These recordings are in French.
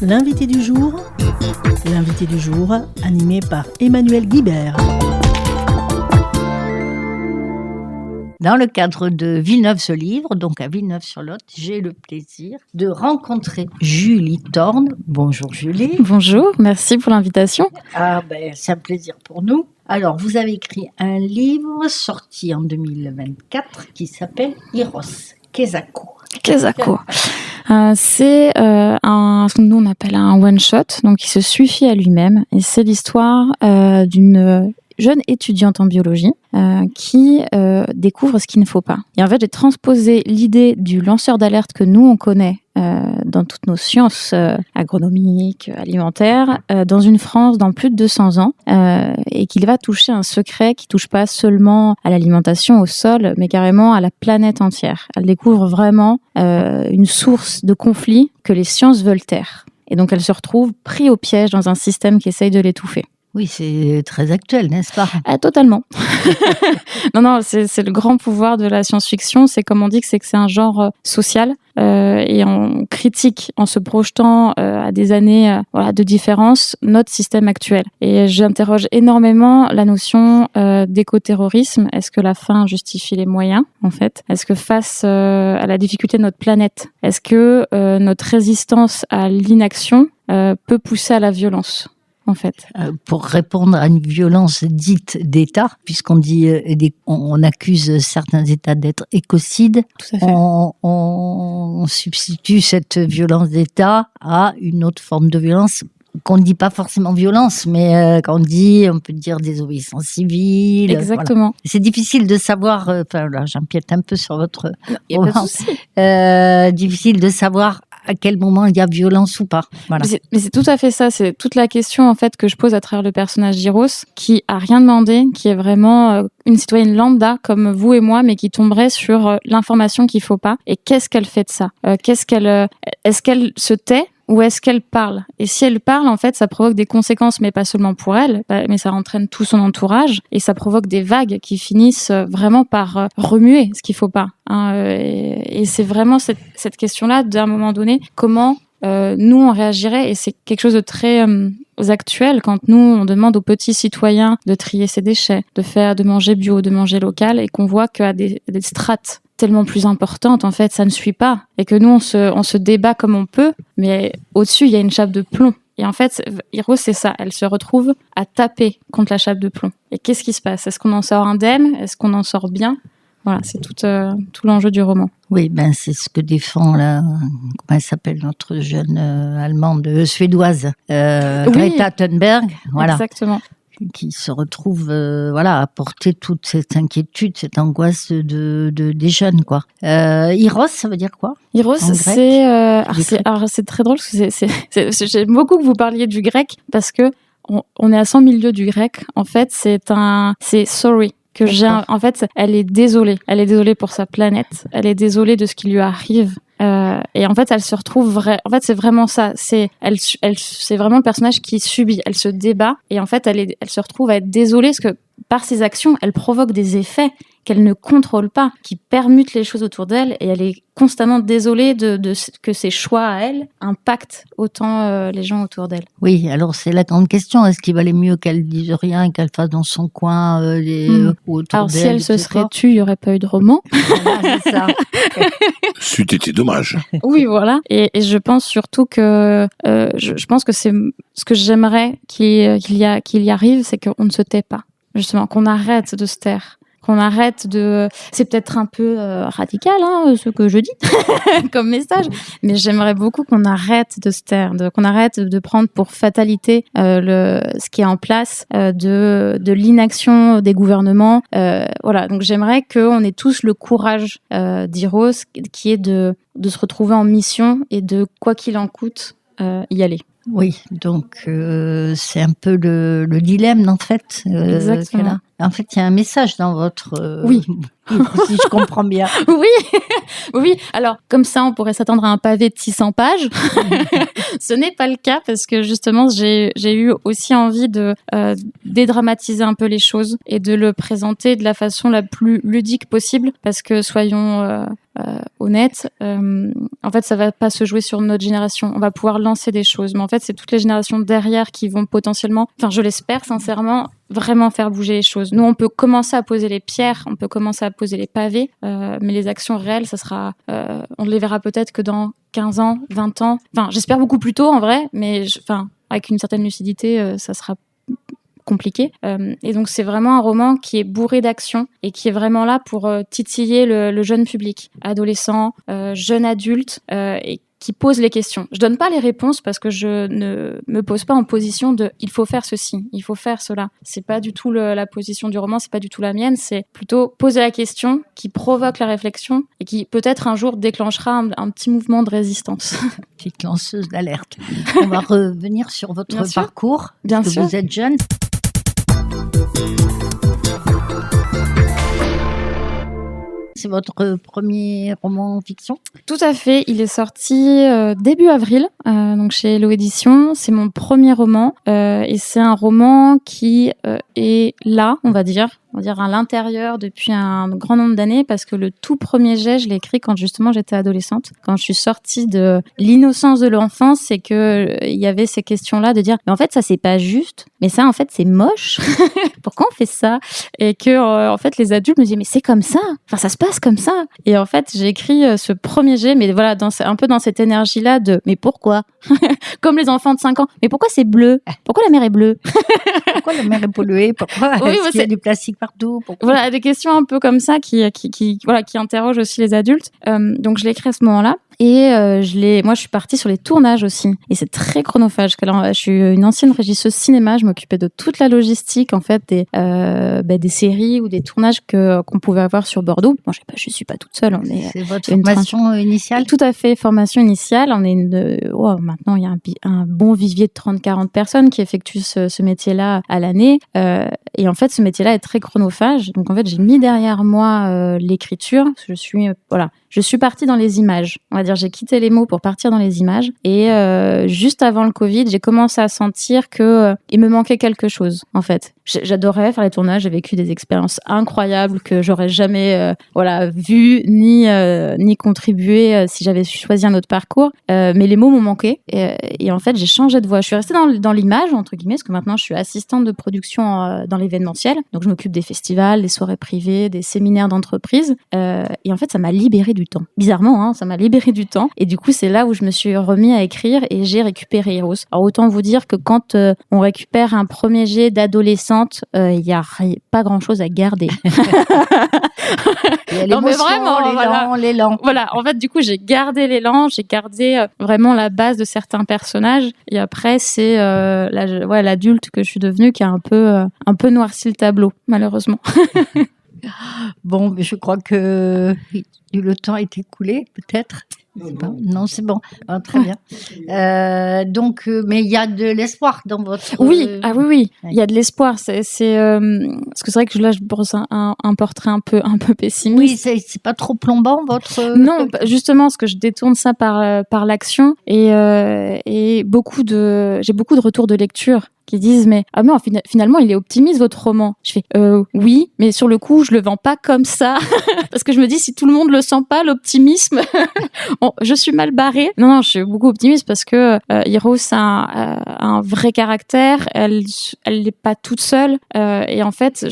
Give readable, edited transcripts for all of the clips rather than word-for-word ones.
L'invité du jour, animé par Emmanuel Guibert. Dans le cadre de Villeneuve-se-Livre, donc à Villeneuve-sur-Lot, j'ai le plaisir de rencontrer Julie Thorne. Bonjour Julie. Bonjour, merci pour l'invitation. C'est un plaisir pour nous. Alors, vous avez écrit un livre sorti en 2024 qui s'appelle Hiros Kezako. C'est ce que nous on appelle un one-shot, donc il se suffit à lui-même. Et c'est l'histoire d'une jeune étudiante en biologie qui découvre ce qu'il ne faut pas. Et en fait, j'ai transposé l'idée du lanceur d'alerte que nous, on connaît dans toutes nos sciences agronomiques, alimentaires, dans une France dans plus de 200 ans, et qu'il va toucher un secret qui touche pas seulement à l'alimentation, au sol, mais carrément à la planète entière. Elle découvre vraiment une source de conflit que les sciences veulent taire. Et donc, elle se retrouve prise au piège dans un système qui essaye de l'étouffer. Oui, c'est très actuel, n'est-ce pas ? Totalement. Non, c'est le grand pouvoir de la science-fiction. C'est comme on dit que c'est un genre social et on critique en se projetant à des années de différence notre système actuel. Et j'interroge énormément la notion d'écoterrorisme. Est-ce que la fin justifie les moyens, en fait ? Est-ce que face à la difficulté de notre planète, est-ce que notre résistance à l'inaction peut pousser à la violence ? En fait. Pour répondre à une violence dite d'État, puisqu'on dit on accuse certains États d'être écocides, on substitue cette violence d'État à une autre forme de violence qu'on ne dit pas forcément violence, mais on peut dire désobéissance civile. Exactement. Voilà. C'est difficile de savoir, là j'empiète un peu sur votre roman, difficile de savoir à quel moment il y a violence ou pas. Voilà. Mais c'est tout à fait ça, c'est toute la question en fait que je pose à travers le personnage d'Hiros, qui a rien demandé, qui est vraiment une citoyenne lambda comme vous et moi, mais qui tomberait sur l'information qu'il faut pas. Et qu'est-ce qu'elle fait de ça ? Est-ce qu'elle se tait ? Ou est-ce qu'elle parle ? Et si elle parle, en fait, ça provoque des conséquences, mais pas seulement pour elle, mais ça entraîne tout son entourage, et ça provoque des vagues qui finissent vraiment par remuer ce qu'il faut pas. Et c'est vraiment cette question-là, d'un moment donné, comment nous on réagirait, et c'est quelque chose de très actuel quand nous on demande aux petits citoyens de trier ses déchets, de manger bio, de manger local, et qu'on voit qu'à des strates tellement plus importante, en fait, ça ne suit pas. Et que nous, on se débat comme on peut, mais au-dessus, il y a une chape de plomb. Et en fait, Hiros, c'est ça. Elle se retrouve à taper contre la chape de plomb. Et qu'est-ce qui se passe ? Est-ce qu'on en sort indemne ? Est-ce qu'on en sort bien ? Voilà, c'est tout l'enjeu du roman. Oui, c'est ce que défend comment elle s'appelle, notre jeune allemande suédoise, Greta Thunberg. Voilà. Exactement. Qui se retrouve à porter toute cette inquiétude, cette angoisse des jeunes, quoi. Hiros, ça veut dire quoi ? Hiros, c'est très drôle parce que j'aime beaucoup que vous parliez du grec parce que on est à 100 000 lieues du grec. En fait, c'est sorry. En fait, elle est désolée. Elle est désolée pour sa planète. Elle est désolée de ce qui lui arrive. Et en fait, elle se retrouve en fait, c'est vraiment ça. C'est vraiment le personnage qui subit. Elle se débat et en fait, elle se retrouve à être désolée parce que par ses actions, elle provoque des effets qu'elle ne contrôle pas, qui permutent les choses autour d'elle, et elle est constamment désolée de que ses choix à elle impactent autant les gens autour d'elle. Oui, alors c'est la grande question. Est-ce qu'il valait mieux qu'elle dise rien et qu'elle fasse dans son coin ou autour alors, d'elle? Si elle se serait tue, il n'y aurait pas eu de roman. Voilà, c'est ça. C'eût été dommage. Oui, voilà. Et je pense surtout que je pense que c'est ce que j'aimerais qu'il y arrive, c'est qu'on ne se tait pas. Justement, qu'on arrête de se taire. Qu'on arrête de... C'est peut-être un peu radical, ce que je dis, comme message, mais j'aimerais beaucoup qu'on arrête de se taire, qu'on arrête de prendre pour fatalité ce qui est en place, de l'inaction des gouvernements. Voilà, donc j'aimerais qu'on ait tous le courage d'Hiros, qui est de se retrouver en mission et de, quoi qu'il en coûte, y aller. Oui, donc c'est un peu le dilemme en fait. Exactement. En fait, il y a un message dans votre Oui. livre, si je comprends bien. Oui, oui. Alors, comme ça, on pourrait s'attendre à un pavé de 600 pages. Ce n'est pas le cas parce que justement, j'ai eu aussi envie de dédramatiser un peu les choses et de le présenter de la façon la plus ludique possible parce que soyons honnêtes, en fait, ça va pas se jouer sur notre génération. On va pouvoir lancer des choses, mais en fait, c'est toutes les générations derrière qui vont potentiellement, enfin, je l'espère sincèrement, vraiment faire bouger les choses. Nous, on peut commencer à poser les pierres, on peut commencer à poser les pavés, mais les actions réelles, ça sera, on les verra peut-être que dans 15 ans, 20 ans. Enfin, j'espère beaucoup plus tôt en vrai, mais avec une certaine lucidité, ça sera compliqué. Et donc, c'est vraiment un roman qui est bourré d'action et qui est vraiment là pour titiller le jeune public, adolescent, jeune adulte, et qui pose les questions. Je donne pas les réponses parce que je ne me pose pas en position de il faut faire ceci, il faut faire cela. C'est pas du tout la position du roman, c'est pas du tout la mienne, c'est plutôt poser la question qui provoque la réflexion et qui peut-être un jour déclenchera un petit mouvement de résistance. Petite lanceuse d'alerte. On va revenir sur votre parcours. Bien sûr. Vous êtes jeune. C'est votre premier roman fiction ? Tout à fait. Il est sorti début avril, donc chez Hello Éditions. C'est mon premier roman et c'est un roman qui est là, on va dire à l'intérieur depuis un grand nombre d'années parce que le tout premier jet, je l'ai écrit quand justement j'étais adolescente. Quand je suis sortie de l'innocence de l'enfance, c'est que il y avait ces questions-là de dire mais en fait ça c'est pas juste, mais ça en fait c'est moche. Pourquoi on fait ça? Et que en fait les adultes me disaient mais c'est comme ça. Enfin ça se passe comme ça. Et en fait j'ai écrit ce premier jet, mais voilà un peu dans cette énergie-là de mais pourquoi? Comme les enfants de 5 ans. Mais pourquoi c'est bleu? Pourquoi la mer est bleue? Pourquoi la mer est polluée? Pourquoi est-ce qu'il y a du plastique partout? Voilà, des questions un peu comme ça qui interrogent aussi les adultes. Donc je l'ai écrit à ce moment-là. Et moi, je suis partie sur les tournages aussi. Et c'est très chronophage. Alors, je suis une ancienne régisseuse cinéma. Je m'occupais de toute la logistique, en fait, des séries ou des tournages qu'on pouvait avoir sur Bordeaux. Bon, je suis pas toute seule. C'est votre formation initiale? Tout à fait, formation initiale. On est maintenant, il y a un bon vivier de 30-40 personnes qui effectuent ce métier-là à l'année. Et en fait, ce métier-là est très chronophage. Donc, en fait, j'ai mis derrière moi l'écriture. Je suis partie dans les images. On va dire, j'ai quitté les mots pour partir dans les images. Et juste avant le Covid, j'ai commencé à sentir que il me manquait quelque chose, en fait. J'adorais faire les tournages. J'ai vécu des expériences incroyables que j'aurais jamais vues ni contribué si j'avais choisi un autre parcours. Mais les mots m'ont manqué. Et en fait, j'ai changé de voie. Je suis restée dans l'image, entre guillemets, parce que maintenant, je suis assistante de production dans l'événementiel. Donc, je m'occupe des festivals, des soirées privées, des séminaires d'entreprise. Et en fait, ça m'a libérée du temps. Bizarrement, ça m'a libéré du temps. Et du coup, c'est là où je me suis remis à écrire et j'ai récupéré Heroes. Alors, autant vous dire que quand on récupère un premier jet d'adolescente, il y a pas grand-chose à garder. Il y a l'émotion, l'élan. Voilà, en fait, du coup, j'ai gardé l'élan, j'ai gardé vraiment la base de certains personnages. Et après, c'est l'adulte que je suis devenue qui a un peu noirci le tableau, malheureusement. Bon, je crois que le temps est écoulé, peut-être. Non, c'est bon. Ah, très bien. Mais il y a de l'espoir dans votre... Oui, oui. Il y a de l'espoir. Parce que c'est vrai que là, je brosse un portrait un peu pessimiste. Oui, c'est pas trop plombant, votre... Non, justement, parce que je détourne ça par l'action et j'ai beaucoup de retours de lecture qui disent mais finalement il est optimiste votre roman. Je fais oui, mais sur le coup je le vends pas comme ça parce que je me dis si tout le monde le sent pas l'optimisme, je suis mal barrée. Non, je suis beaucoup optimiste parce que Heroes a un vrai caractère. Elle n'est pas toute seule et en fait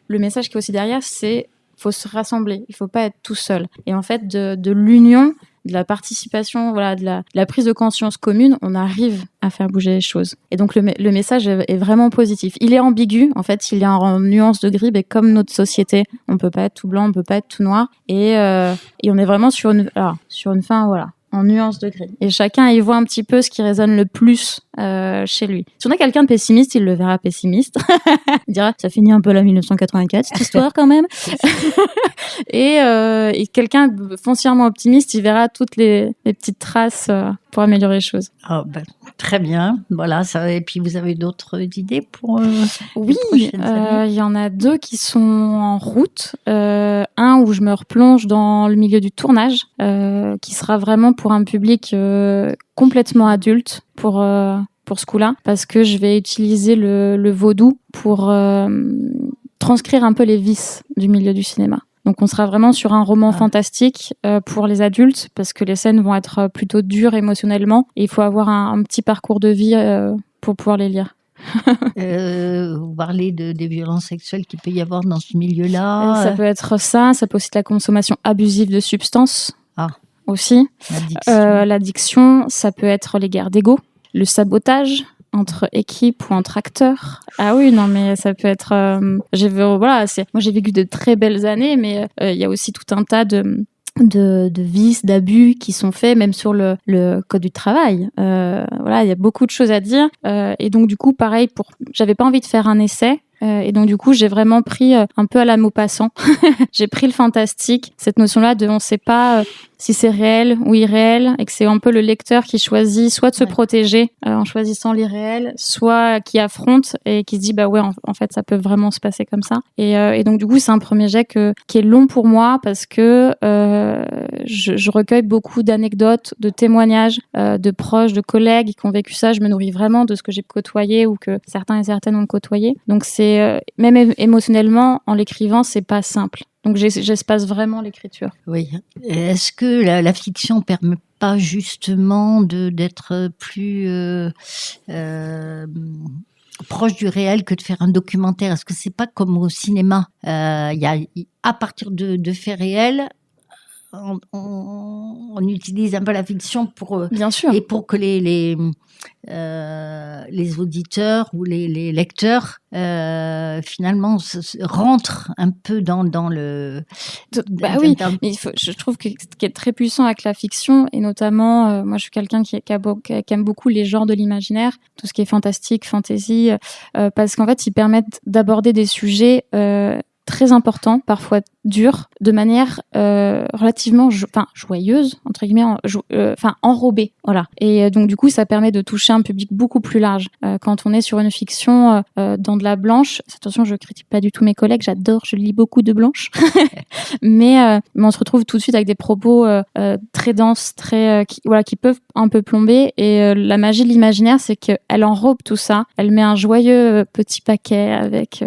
le message qui est aussi derrière c'est faut se rassembler, il faut pas être tout seul. Et en fait de l'union, de la participation, de la prise de conscience commune, on arrive à faire bouger les choses. Et donc le message est vraiment positif. Il est ambigu, en fait, il est en nuance de gris, mais comme notre société, on peut pas être tout blanc, on peut pas être tout noir, et on est vraiment sur une fin, en nuance de gris. Et chacun y voit un petit peu ce qui résonne le plus chez lui. Si on a quelqu'un de pessimiste, il le verra pessimiste. Il dira, ça finit un peu la 1984, cette histoire quand même. Et quelqu'un de foncièrement optimiste, il verra toutes les petites traces pour améliorer les choses. Très bien, voilà. Ça, et puis vous avez d'autres idées pour Oui, les prochaines années? il y en a 2 qui sont en route. Un où je me replonge dans le milieu du tournage, qui sera vraiment pour un public complètement adulte pour ce coup-là, parce que je vais utiliser le vaudou pour transcrire un peu les vices du milieu du cinéma. Donc on sera vraiment sur un roman fantastique pour les adultes, parce que les scènes vont être plutôt dures émotionnellement, et il faut avoir un petit parcours de vie pour pouvoir les lire. Vous parlez des violences sexuelles qu'il peut y avoir dans ce milieu-là. Ça peut être ça peut aussi être la consommation abusive de substances aussi. L'addiction, ça peut être les guerres d'ego, le sabotage entre équipes ou entre acteurs. Ah oui, non, mais ça peut être... moi, j'ai vécu de très belles années, mais il y a aussi tout un tas de vices, d'abus qui sont faits, même sur le code du travail. Il y a beaucoup de choses à dire. Et donc, du coup, pareil, j'avais pas envie de faire un essai. Et donc, du coup, j'ai vraiment pris un peu à la Maupassant. J'ai pris le fantastique, cette notion-là de on sait pas si c'est réel ou irréel, et que c'est un peu le lecteur qui choisit soit de se protéger en choisissant l'irréel, soit qui affronte et qui se dit en fait ça peut vraiment se passer comme ça. Et donc du coup c'est un premier jet qui est long pour moi, parce que je recueille beaucoup d'anecdotes, de témoignages de proches, de collègues qui ont vécu ça. Je me nourris vraiment de ce que j'ai côtoyé ou que certains et certaines ont côtoyé. Donc c'est même émotionnellement en l'écrivant, c'est pas simple. Donc j'espace vraiment l'écriture. Oui. Est-ce que la fiction permet pas justement d'être plus proche du réel que de faire un documentaire? Est-ce que c'est pas comme au cinéma? À partir de faits réels, on utilise un peu la fiction pour bien sûr, et pour que les auditeurs ou les lecteurs finalement rentrent un peu dans le. Oui, mais je trouve que ce qui est très puissant avec la fiction, et notamment moi je suis quelqu'un qui aime beaucoup les genres de l'imaginaire, tout ce qui est fantastique, fantasy, parce qu'en fait ils permettent d'aborder des sujets très important, parfois dur, de manière relativement joyeuse, entre guillemets, enrobée. Voilà. Et donc, du coup, ça permet de toucher un public beaucoup plus large. Quand on est sur une fiction dans de la blanche, attention, je critique pas du tout mes collègues, je lis beaucoup de blanche, mais on se retrouve tout de suite avec des propos très denses, qui peuvent un peu plomber. Et la magie de l'imaginaire, c'est qu'elle enrobe tout ça, elle met un joyeux petit paquet avec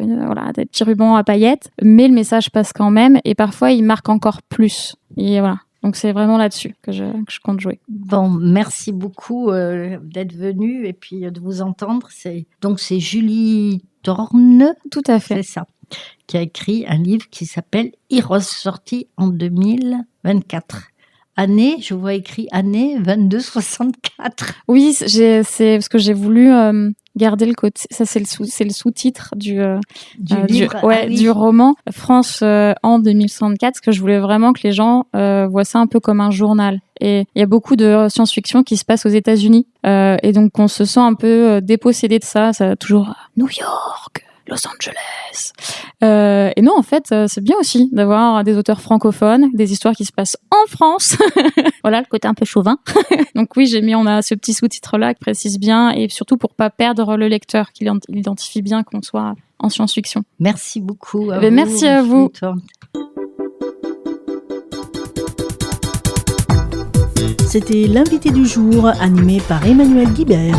des petits rubans à paillettes, mais le message passe quand même, et parfois il marque encore plus. Et voilà. Donc c'est vraiment là-dessus que je compte jouer. Bon, merci beaucoup d'être venue et puis de vous entendre. C'est Julie Thorne. Tout à fait. C'est ça. Qui a écrit un livre qui s'appelle Heroes, sorti en 2024. Année, je vois écrit année 2264. Oui, c'est parce que j'ai voulu garder le côté. Ça, c'est le sous-titre du livre, du roman France en 2064, parce que je voulais vraiment que les gens voient ça un peu comme un journal. Et il y a beaucoup de science-fiction qui se passe aux États-Unis, et donc on se sent un peu dépossédé de ça. Ça a toujours New York, Los Angeles. Et non, en fait, c'est bien aussi d'avoir des auteurs francophones, des histoires qui se passent en France. Voilà, le côté un peu chauvin. Donc oui, on a ce petit sous-titre-là qui précise bien, et surtout pour pas perdre le lecteur, qu'il identifie bien qu'on soit en science-fiction. Merci beaucoup. Merci à vous. C'était l'invité du jour, animé par Emmanuel Guibert.